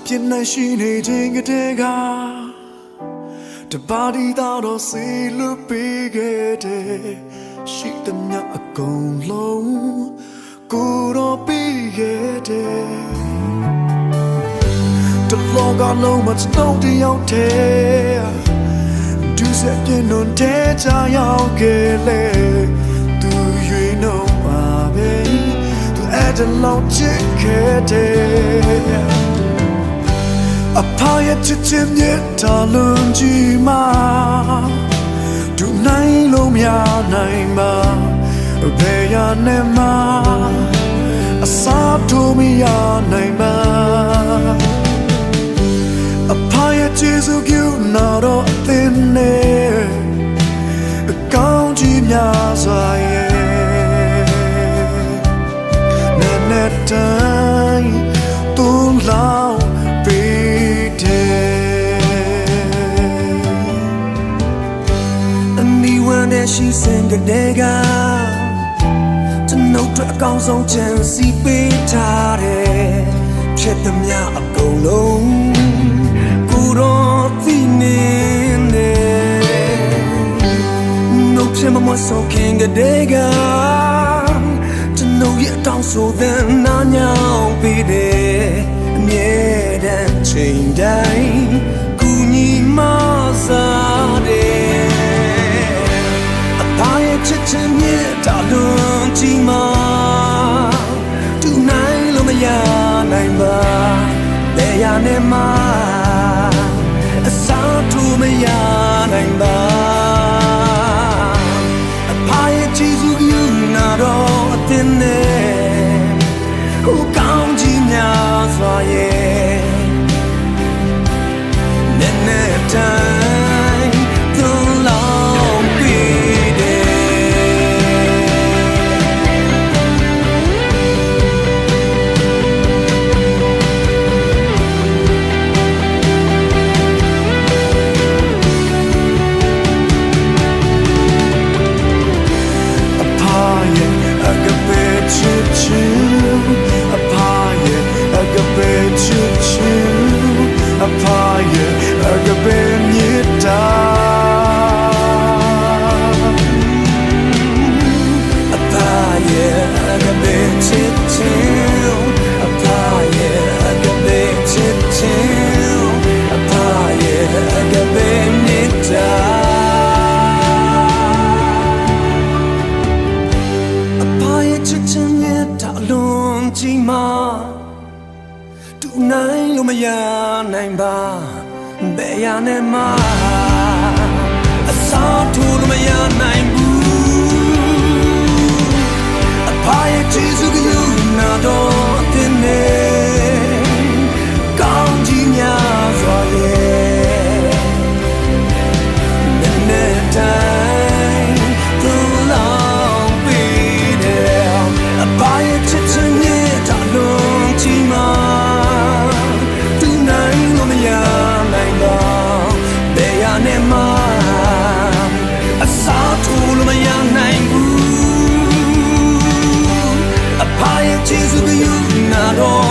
ပြင်နိုင်ရှိနေခြင်းကတည်းကတပါးဒီတော့စေလွတ်ပေးခဲ့တဲ့ရှိသမျှအကုန်လုံးကိုတော့ပေးခဲ့တဲ့တလောကလုံးမှာတော့တယောက်တည်းဒုစရပြင်းတော့တဲချရောက်ခဲ့လေသူရွေးနှုံပါပဲသူအဲ့ဒါလောက်ချစ်ခဲ့တဲ့အဖရဲ့ချစ်ချင်းမြတ်တာလုံးကြီးမှာဒုနိုင်လို့မရနိုင်ပါဘယ်ရနဲ့မှအစားထိုးမရနိုင်ပါအဖရဲ့ကျေးဇူးပြုနာတော့အသင်းနဲ့အကောင်းကြီးများစွာရဲ့နဲ့တိုင်းသူ့လောက်ပေးတဲ့အမိဝန်တဲ့ရှိစင်ကတဲ့ကကျွန်ုပ်တို့အကောင်းဆုံးချမ်းစီပေးထားတယ်ဖြစ်သမျှအကုန်လုံးကိုတော့သိနေတယ်နှုတ်ဖြစ်မဆိုခင်ကတဲ့ကကျွန်ုပ်ရဲ့အတောင်းဆိုတဲ့နာညောင်းပေးတယ်အမြဲတမ်းချိန်တိုင်းကူညီမစားတယ်အသားရဲ့ချစ်ချင်းမြတ်တာလုံးကြီးမှာတူနိုင်လို့မရနိုင်ပါဘယ်ရနဲ့မှအစားထိုးမရနိုင်ပါအဖရဲ့ကျေးဇူးပြုနာတော့အသင်းနဲ့ဟိုကောင်းကြီးများစွာရဲ့နဲ့တိုင်းသူ့လောက်ပေးတူနိုင်လို့မရနိုင်ပါဘယ်ရနဲ့မှအစားထိုးလို့မရနိုင်ဘူးအဖရဲ့ကျေးဇူးပြုနာတော့အသင်းနဲ့ကောင်းကြီးများစွာရဲ့နဲ့တိုင်းသူ့လောက်ပေးတယ်အဖရဲ့ချစ်ချင်းနဲ့တာလုံးကြီးမှာနဲ့မှအစားထိုးလို့မရနိုင်ဘူးအဖရဲ့ကျေးဇူးပြုနာတော့